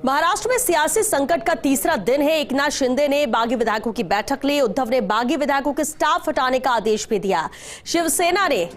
महाराष्ट्र में सियासी संकट का तीसरा दिन है। एकनाथ शिंदे ने बागी विधायकों की बैठक ली। उद्धव ने बागी विधायकों के स्टाफ हटाने का आदेश भी दिया। शिवसेना ने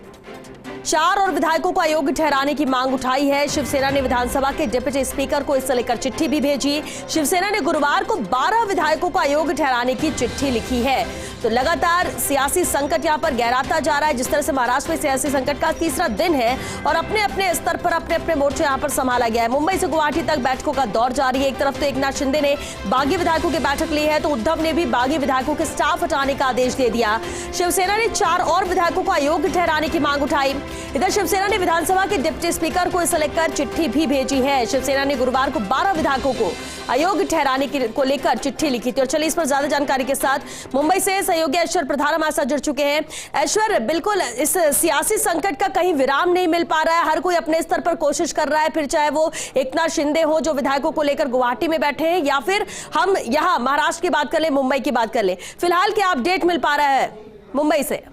4 और विधायकों को अयोग्य ठहराने की मांग उठाई है। शिवसेना ने विधानसभा के डिप्टी स्पीकर को इससे लेकर चिट्ठी भी भेजी। शिवसेना ने गुरुवार को 12 विधायकों को अयोग्य ठहराने की चिट्ठी लिखी है। तो लगातार सियासी संकट यहां पर गहराता जा रहा है। जिस तरह से महाराष्ट्र में सियासी संकट का तीसरा दिन है और अपने अपने स्तर पर अपने अपने मोर्चे यहां पर संभाला गया है। मुंबई से गुवाहाटी तक बैठकों का दौर जारी है। एक तरफ तो एकनाथ शिंदे ने बागी विधायकों की बैठक ली है, तो उद्धव ने भी बागी विधायकों के स्टाफ हटाने का आदेश दे दिया। शिवसेना ने 4 और विधायकों को अयोग्य ठहराने की मांग उठाई। इधर शिवसेना ने विधानसभा के डिप्टी स्पीकर को इसे लेकर चिट्ठी भी भेजी है। शिवसेना ने गुरुवार को 12 विधायकों को अयोग्य ठहराने को लेकर चिट्ठी लिखी थी। और चलिए इस पर ज्यादा जानकारी के साथ मुंबई से सहयोगी ऐश्वर्य प्रधान हमारे साथ जुड़ चुके हैं। ऐश्वर्य, बिल्कुल इस सियासी संकट का कहीं विराम नहीं मिल पा रहा है। हर कोई अपने स्तर पर कोशिश कर रहा है, फिर चाहे वो एकनाथ शिंदे हो जो विधायकों को लेकर गुवाहाटी में बैठे हैं, या फिर हम यहाँ महाराष्ट्र की बात कर ले, मुंबई की बात कर ले। फिलहाल क्या अपडेट मिल पा रहा है मुंबई से?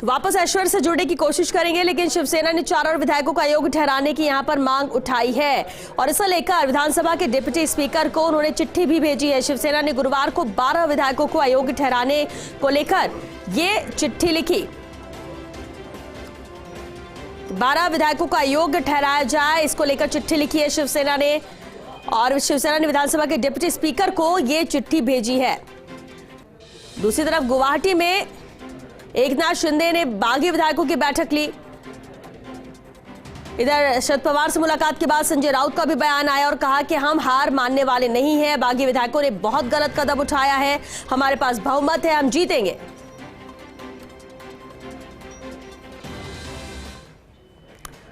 वापस ऐश्वर्य से जुड़ने की कोशिश करेंगे, लेकिन शिवसेना ने 4 और विधायकों को अयोग्य ठहराने की यहां पर मांग उठाई है और इसे लेकर विधानसभा के डिप्टी स्पीकर को उन्होंने चिट्ठी भी भेजी है। शिवसेना ने गुरुवार को 12 विधायकों को अयोग्य ठहराने को लेकर ये चिट्ठी लिखी। 12 विधायकों को अयोग्य ठहराया जाए, इसको लेकर चिट्ठी लिखी है शिवसेना ने, और शिवसेना ने विधानसभा के डिप्टी स्पीकर को ये चिट्ठी भेजी है। दूसरी तरफ गुवाहाटी में एकनाथ शिंदे ने बागी विधायकों की बैठक ली। इधर शरद पवार से मुलाकात के बाद संजय राउत का भी बयान आया और कहा कि हम हार मानने वाले नहीं हैं। बागी विधायकों ने बहुत गलत कदम उठाया है, हमारे पास बहुमत है, हम जीतेंगे।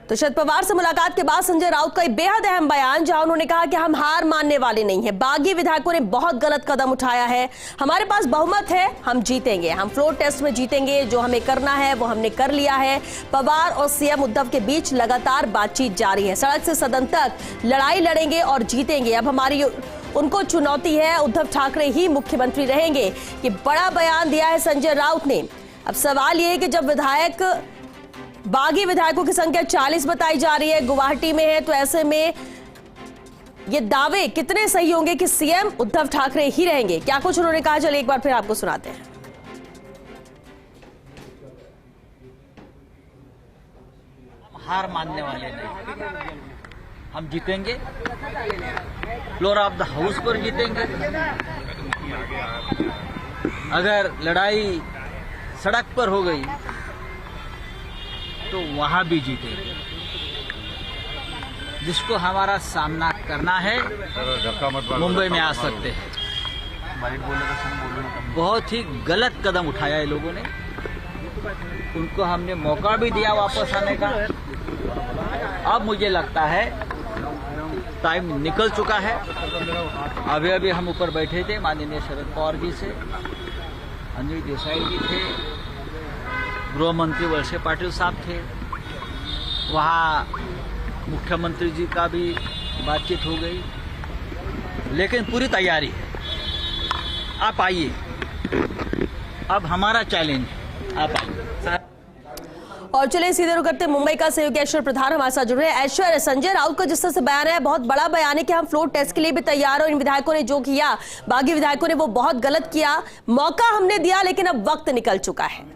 तो शरद पवार से मुलाकात के बाद संजय राउत का एक बेहद अहम बयान, जहां उन्होंने कहा कि हम हार मानने वाले नहीं हैं। बागी विधायकों ने बहुत गलत कदम उठाया है, हमारे पास बहुमत है, हम जीतेंगे, हम फ्लोर टेस्ट में जीतेंगे। जो हमें करना है वो हमने कर लिया है। पवार और सीएम उद्धव के बीच लगातार बातचीत जारी है। सड़क से सदन तक लड़ाई लड़ेंगे और जीतेंगे। अब हमारी उनको चुनौती है, उद्धव ठाकरे ही मुख्यमंत्री रहेंगे। ये बड़ा बयान दिया है संजय राउत ने। अब सवाल ये है कि जब बागी विधायकों की संख्या 40 बताई जा रही है, गुवाहाटी में है, तो ऐसे में ये दावे कितने सही होंगे कि सीएम उद्धव ठाकरे ही रहेंगे? क्या कुछ उन्होंने कहा, चलिए एक बार फिर आपको सुनाते हैं। हम हार मानने वाले नहीं, हम जीतेंगे, फ्लोर ऑफ द हाउस पर जीतेंगे। अगर लड़ाई सड़क पर हो गई तो वहां भी जीतेंगे। जिसको हमारा सामना करना है मुंबई में आ सकते हैं। बहुत ही गलत कदम उठाया है लोगों ने, उनको हमने मौका भी दिया वापस आने का। अब मुझे लगता है टाइम निकल चुका है। अभी हम ऊपर बैठे थे, माननीय शरद पवार जी से, अनिल देसाई जी थे, गृह मंत्री वळसे पाटिल साहब थे, वहाँ मुख्यमंत्री जी का भी बातचीत हो गई। लेकिन पूरी तैयारी है, आप आइए, अब हमारा चैलेंज, आप आइए। और चलिए सीधे रुक करते मुंबई का सहयोगी ऐश्वर्य प्रधान हमारे साथ जुड़ रहे हैं। ऐश्वर्य, संजय राउत का जिस तरह से बयान है, बहुत बड़ा बयान है कि हम फ्लोर टेस्ट के लिए भी तैयार हो। इन विधायकों ने जो किया, बागी विधायकों ने, वो बहुत गलत किया। मौका हमने दिया, लेकिन अब वक्त निकल चुका है।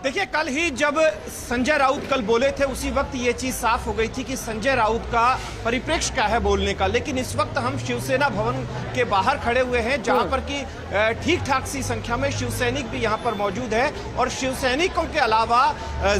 देखिए, कल ही जब संजय राउत कल बोले थे, उसी वक्त ये चीज साफ हो गई थी कि संजय राउत का परिप्रेक्ष्य क्या है बोलने का। लेकिन इस वक्त हम शिवसेना भवन के बाहर खड़े हुए हैं, जहां पर कि ठीक ठाक सी संख्या में शिवसैनिक भी यहां पर मौजूद है। और शिवसैनिकों के अलावा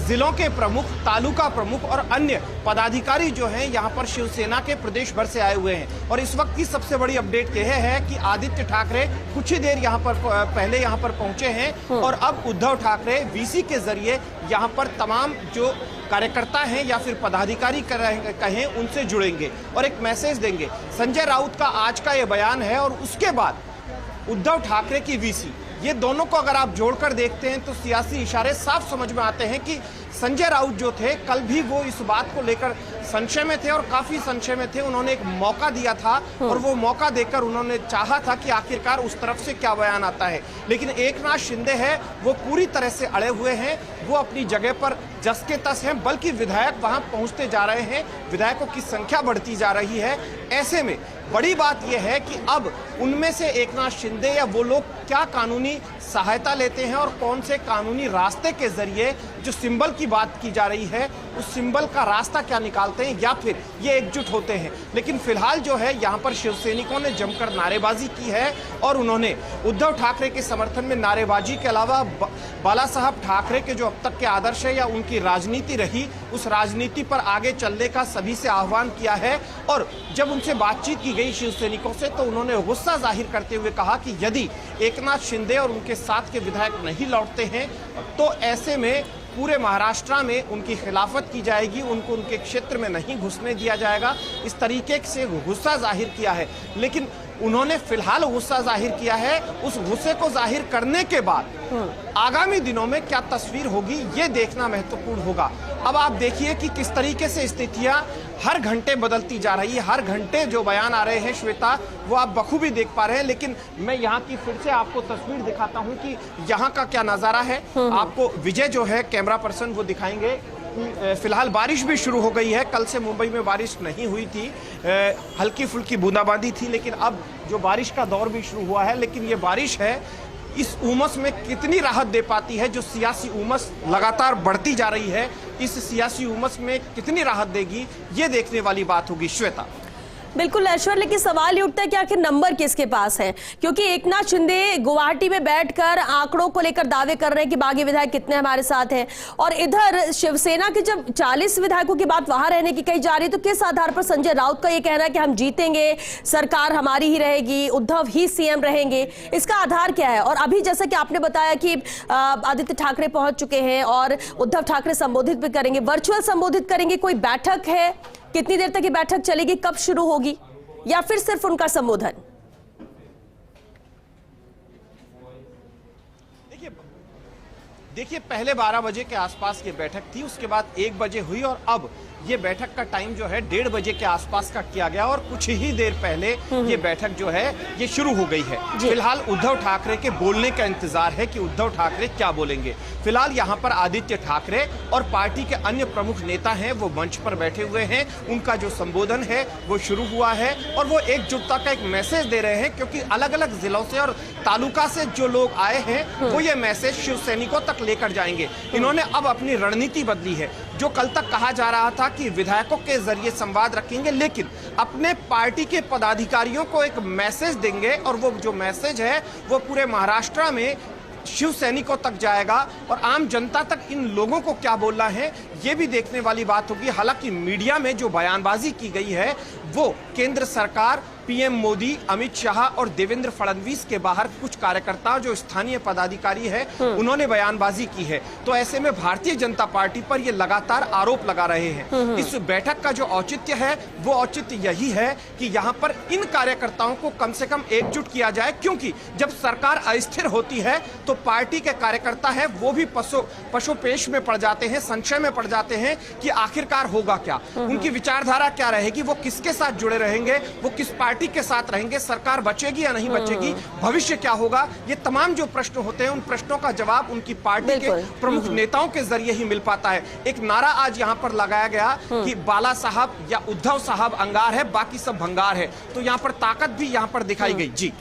जिलों के प्रमुख, तालुका प्रमुख और अन्य पदाधिकारी जो हैं यहां पर शिवसेना के प्रदेश भर से आए हुए हैं। और इस वक्त की सबसे बड़ी अपडेट यह है कि आदित्य ठाकरे कुछ ही देर यहां पर पहले यहां पर पहुंचे हैं और अब उद्धव ठाकरे वीसी के जरिए यहां पर तमाम जो कार्यकर्ता हैं या फिर पदाधिकारी कहें, उनसे जुड़ेंगे और एक मैसेज देंगे। संजय राउत का आज का ये बयान है और उसके बाद उद्धव ठाकरे की वीसी, ये दोनों को अगर आप जोड़कर देखते हैं तो सियासी इशारे साफ समझ में आते हैं कि संजय राउत जो थे कल भी वो इस बात को लेकर संशय में थे और काफी संशय में थे। उन्होंने एक मौका दिया था और वो मौका देकर उन्होंने चाहा था कि आखिरकार उस तरफ से क्या बयान आता है, लेकिन एकनाथ शिंदे है वो पूरी तरह से अड़े हुए हैं। वो अपनी जगह पर जस के तस हैं, बल्कि विधायक वहां पहुंचते जा रहे हैं, विधायकों की संख्या बढ़ती जा रही है। ऐसे में बड़ी बात यह है कि अब उनमें से एकनाथ शिंदे या वो लोग क्या कानूनी सहायता लेते हैं और कौन से कानूनी रास्ते के जरिए जो सिंबल की बात की जा रही है उस सिंबल का रास्ता क्या निकालते हैं या फिर ये एकजुट होते हैं। लेकिन फिलहाल जो है यहाँ पर शिवसैनिकों ने जमकर नारेबाजी की है और उन्होंने उद्धव ठाकरे के समर्थन में नारेबाजी के अलावा बाला साहब ठाकरे के जो अब तक के आदर्श है या उनकी राजनीति रही उस राजनीति पर आगे चलने का सभी से आह्वान किया है। और जब उनसे बातचीत की गई शिवसैनिकों से तो उन्होंने गुस्सा जाहिर करते हुए कहा कि यदि एकनाथ शिंदे और उनके साथ के विधायक नहीं लौटते हैं तो ऐसे में पूरे महाराष्ट्र में उनकी खिलाफत की जाएगी, उनको उनके क्षेत्र में नहीं घुसने दिया जाएगा। इस तरीके से गुस्सा जाहिर किया है। लेकिन उन्होंने फिलहाल गुस्सा जाहिर किया है, उस गुस्से को जाहिर करने के बाद आगामी दिनों में क्या तस्वीर होगी ये देखना महत्वपूर्ण होगा। अब आप देखिए कि किस तरीके से स्थितियां हर घंटे बदलती जा रही है, हर घंटे जो बयान आ रहे हैं श्वेता वो आप बखूबी देख पा रहे हैं। लेकिन मैं यहाँ की फिर से आपको तस्वीर दिखाता हूँ कि यहाँ का क्या नजारा है। आपको विजय जो है कैमरा पर्सन वो दिखाएंगे। फिलहाल बारिश भी शुरू हो गई है। कल से मुंबई में बारिश नहीं हुई थी, हल्की फुल्की बूंदाबांदी थी, लेकिन अब जो बारिश का दौर भी शुरू हुआ है। लेकिन ये बारिश है इस उमस में कितनी राहत दे पाती है, जो सियासी उमस लगातार बढ़ती जा रही है, इस सियासी उमस में कितनी राहत देगी ये देखने वाली बात होगी श्वेता। बिल्कुल ऐश्वर्य, लेकिन सवाल ये उठता है कि आखिर नंबर किसके पास है, क्योंकि एकनाथ शिंदे गुवाहाटी में बैठकर आंकड़ों को लेकर दावे कर रहे हैं कि बागी विधायक कितने हमारे साथ हैं, और इधर शिवसेना के जब 40 विधायकों की बात वहां रहने की कही जा रही है तो किस आधार पर संजय राउत का ये कहना है कि हम जीतेंगे, सरकार हमारी ही रहेगी, उद्धव ही सीएम रहेंगे, इसका आधार क्या है? और अभी जैसा कि आपने बताया कि आदित्य ठाकरे पहुंच चुके हैं और उद्धव ठाकरे संबोधित भी करेंगे, वर्चुअल संबोधित करेंगे, कोई बैठक है, कितनी देर तक ये बैठक चलेगी, कब शुरू होगी, या फिर सिर्फ उनका संबोधन? देखिए पहले 12 बजे के आसपास ये बैठक थी, उसके बाद 1 बजे हुई और अब ये बैठक का टाइम जो है 1:30 बजे के आसपास का किया गया और कुछ ही देर पहले ये बैठक जो है ये शुरू हो गई है। फिलहाल उद्धव ठाकरे के बोलने का इंतजार है कि उद्धव ठाकरे क्या बोलेंगे। फिलहाल यहाँ पर आदित्य ठाकरे और पार्टी के अन्य प्रमुख नेता हैं वो मंच पर बैठे हुए हैं, उनका जो संबोधन है वो शुरू हुआ है और वो एकजुटता का एक मैसेज दे रहे हैं, क्योंकि अलग अलग जिलों से और तालुका से जो लोग आए हैं वो ये मैसेज शिव सैनिकों तक लेकर जाएंगे। इन्होंने अब अपनी रणनीति बदली है। जो कल तक कहा जा रहा था कि विधायकों के जरिए संवाद रखेंगे, लेकिन अपने पार्टी के पदाधिकारियों को एक मैसेज देंगे और वो जो मैसेज है वो पूरे महाराष्ट्र में शिव सैनिकों तक जाएगा और आम जनता तक इन लोगों को क्या बोलना है ये भी देखने वाली बात होगी। हालांकि मीडिया में जो बयानबाजी की गई है वो केंद्र सरकार, पीएम मोदी, अमित शाह और देवेंद्र फडणवीस के बाहर कुछ कार्यकर्ता जो स्थानीय पदाधिकारी है उन्होंने बयानबाजी की है। तो ऐसे में भारतीय जनता पार्टी पर ये लगातार आरोप लगा रहे हैं। इस बैठक का जो औचित्य है वो औचित्य यही है कि यहाँ पर इन कार्यकर्ताओं को कम से कम एकजुट किया जाए, क्योंकि जब सरकार अस्थिर होती है तो पार्टी के कार्यकर्ता है वो भी पशुपेश में पड़ जाते हैं, संशय में पड़ जाते हैं कि आखिरकार होगा क्या, उनकी विचारधारा क्या रहेगी, वो किसके साथ जुड़े रहेंगे, वो किस पार्टी के साथ रहेंगे, सरकार बचेगी या नहीं बचेगी, भविष्य क्या होगा। ये तमाम जो प्रश्न होते हैं उन प्रश्नों का जवाब उनकी पार्टी के प्रमुख नेताओं के जरिए ही मिल पाता है। एक नारा आज यहाँ पर लगाया गया कि बाला साहब या उद्धव साहब अंगार है, बाकी सब भंगार है। तो यहाँ पर ताकत भी यहाँ पर दिखाई गई। जी